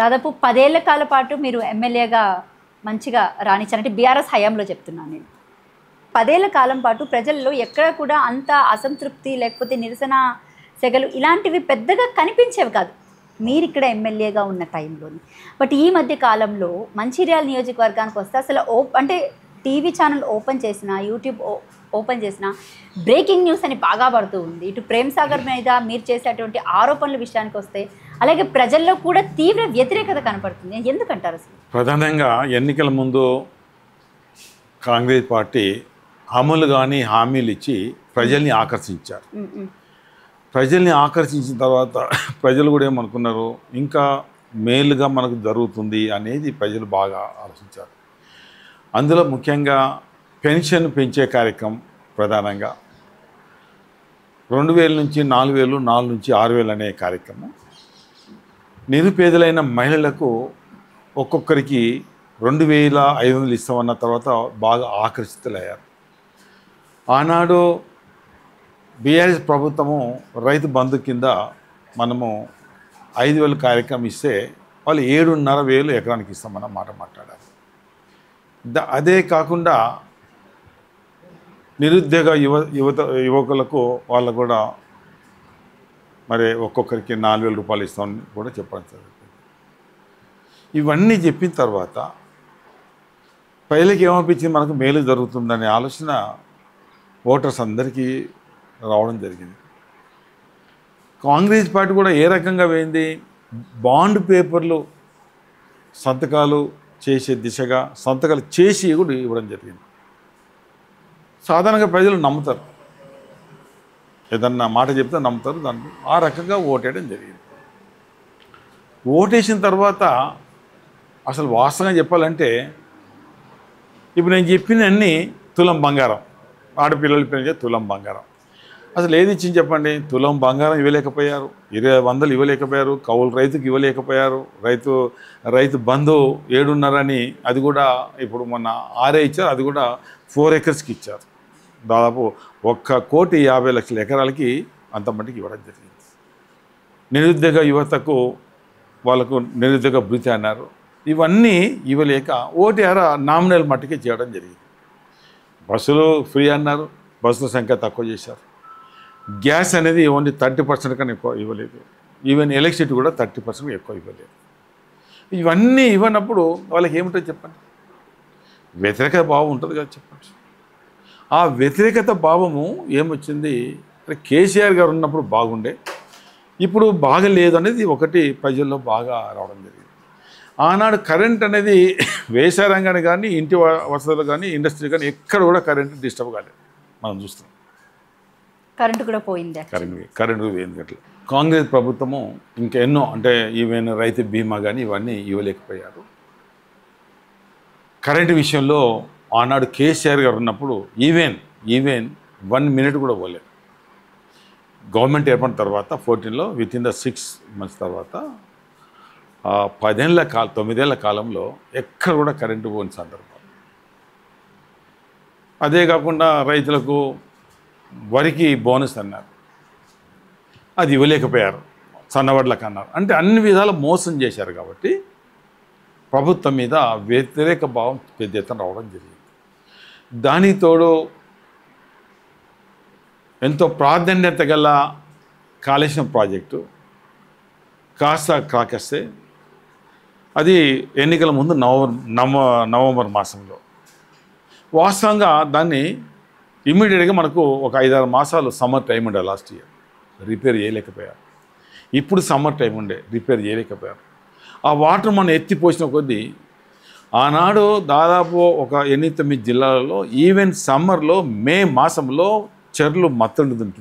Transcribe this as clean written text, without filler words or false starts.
దాదాపు 10 ఏళ్ల కాల పాటు మీరు ఎమ్మెల్యేగా మంచిగా రాణించారు. అంటే బీఆర్ఎస్ హయాంలో చెప్తున్నాను నేను. 10 ఏళ్ల కాలం పాటు ప్రజల్లో ఎక్కడ కూడా అంత అసంతృప్తి లేకపోతే నిరసన సెగలు ఇలాంటివి పెద్దగా కనిపించేవి కాదు మీరిక్కడ ఎమ్మెల్యేగా ఉన్న టైంలోని. బట్ ఈ మధ్య కాలంలో మంచిర్యాల నియోజకవర్గానికి వస్తే అసలు అంటే టీవీ ఛానల్ ఓపెన్ చేసిన, యూట్యూబ్ ఓపెన్ చేసిన బ్రేకింగ్ న్యూస్ అని బాగా పడుతూ ఉంది. ఇటు ప్రేమ్ సాగర్ మీద మీరు చేసేటువంటి ఆరోపణల విషయానికి వస్తే అలాగే ప్రజల్లో కూడా తీవ్ర వ్యతిరేకత కనపడుతుంది. ఎందుకంటారు అసలు? ప్రధానంగా ఎన్నికల ముందు కాంగ్రెస్ పార్టీ అమలు కానీ హామీలు ఇచ్చి ప్రజల్ని ఆకర్షించారు. ప్రజల్ని ఆకర్షించిన తర్వాత ప్రజలు కూడా ఏమనుకున్నారు, ఇంకా మేలుగా మనకు జరుగుతుంది అనేది ప్రజలు బాగా ఆలోచించారు. అందులో ముఖ్యంగా పెన్షన్ పెంచే కార్యక్రమం ప్రధానంగా 2000 నుంచి 4000, 4 నుంచి 6000 అనే కార్యక్రమం. నిరుపేదలైన మహిళలకు ఒక్కొక్కరికి 2500 ఇస్తామన్న తర్వాత బాగా ఆకర్షితులయ్యారు. ఆనాడు బీఆర్ఎస్ ప్రభుత్వము రైతు బంధు కింద మనము 5000 కార్యక్రమం ఇస్తే వాళ్ళు 7,500 ఎకరానికి ఇస్తామన్న మాట మాట్లాడారు. అదే కాకుండా నిరుద్యోగ యువకులకు వాళ్ళు కూడా మరి ఒక్కొక్కరికి 4000 రూపాయలు ఇస్తామని కూడా చెప్పడం జరుగుతుంది. ఇవన్నీ చెప్పిన తర్వాత ప్రజలకు ఏమనిపించింది, మనకు మేలు జరుగుతుందనే ఆలోచన ఓటర్స్ అందరికీ రావడం జరిగింది. కాంగ్రెస్ పార్టీ కూడా ఏ రకంగా పోయింది, బాండ్ పేపర్లు సంతకాలు చేసే దిశగా సంతకాలు చేసి కూడా ఇవ్వడం జరిగింది. సాధారణంగా ప్రజలు నమ్ముతారు, ఏదన్నా మాట చెప్తే నమ్ముతారు, దానికి ఆ రకంగా ఓటేయడం జరిగింది. ఓటేసిన తర్వాత అసలు వాస్తవంగా చెప్పాలంటే ఇప్పుడు నేను చెప్పినవన్నీ తులం బంగారం, ఆడపిల్లల పేరు తులం బంగారం. అసలు ఏది ఇచ్చింది చెప్పండి? తులం బంగారం ఇవ్వలేకపోయారు, 200 ఇవ్వలేకపోయారు, కౌలు రైతుకి ఇవ్వలేకపోయారు, రైతు బంధు 7.5 అని అది కూడా ఇప్పుడు మొన్న 6 ఇచ్చారు, అది కూడా 4 acresకి ఇచ్చారు. దాదాపు 1,50,00,000 ఎకరాలకి అంత మట్టికి ఇవ్వడం జరిగింది. నిరుద్యోగ యువతకు వాళ్ళకు నిరుద్యోగ భృతి అన్నారు. ఇవన్నీ ఇవ్వలేక ఓటీఆర్ నామినల్ మట్టికి చేయడం జరిగింది. బస్సులు ఫ్రీ అన్నారు, బస్సుల సంఖ్య తక్కువ చేశారు. గ్యాస్ అనేది ఓన్లీ 30% కన్నా ఎక్కువ ఇవ్వలేదు. ఈవెన్ ఎలక్ట్రిసిటీ కూడా 30% ఎక్కువ ఇవ్వలేదు. ఇవన్నీ ఇవ్వనప్పుడు వాళ్ళకి ఏముంటుంది చెప్పండి? వ్యతిరేకత భావం ఉంటుంది కదా చెప్పండి. ఆ వ్యతిరేకత భావము ఏమొచ్చింది, కేసీఆర్ గారు ఉన్నప్పుడు బాగుండే, ఇప్పుడు బాగలేదు అనేది ఒకటి ప్రజల్లో బాగా రావడం జరిగింది. ఆనాడు కరెంట్ అనేది వ్యవసాయ రంగాన్ని కానీ, ఇంటి వసతులు కానీ, ఇండస్ట్రీ కానీ ఎక్కడ కూడా కరెంట్ డిస్టర్బ్ కాలేదు. మనం చూస్తున్నాం, కరెంటు కూడా పోయింది. కరెంటు పోయింది. అట్లా కాంగ్రెస్ ప్రభుత్వము ఇంకా ఎన్నో, అంటే ఈవెన్ రైతు బీమా కానీ ఇవన్నీ ఇవ్వలేకపోయారు. కరెంటు విషయంలో ఆనాడు కేసీఆర్ గారు ఉన్నప్పుడు ఈవెన్ 1 minute కూడా పోలేదు. గవర్నమెంట్ ఏర్పడిన తర్వాత 14లో విత్ ఇన్ ద 6 months తర్వాత 9 ఏళ్ల కాలంలో ఎక్కడ కూడా కరెంటు పోని సందర్భం. అదే కాకుండా రైతులకు వరికి బోనస్ అన్నారు, అది ఇవ్వలేకపోయారు, సన్నవడ్లకు అన్నారు. అంటే అన్ని విధాల మోసం చేశారు. కాబట్టి ప్రభుత్వం మీద వ్యతిరేక భావం పెద్ద ఎత్తున రావడం జరిగింది. దానికి తోడు ఎంతో ప్రాధాన్యత గల కాళేశ్వరం ప్రాజెక్టు కాస్త క్రాకేస్తే అది ఎన్నికల ముందు నవంబర్ మాసంలో వాస్తవంగా దాన్ని ఇమ్మీడియట్గా మనకు ఒక 5-6 మాసాలు సమ్మర్ టైం ఉండే, లాస్ట్ ఇయర్ రిపేర్ చేయలేకపోయారు. ఇప్పుడు సమ్మర్ టైం ఉండే, రిపేర్ చేయలేకపోయారు. ఆ వాటర్ మనం ఎత్తిపోసిన కొద్దీ ఆనాడు దాదాపు ఒక 8-9 జిల్లాలలో ఈవెన్ సమ్మర్లో మే మాసంలో చెర్లు మత్తుండుతుంటుంది.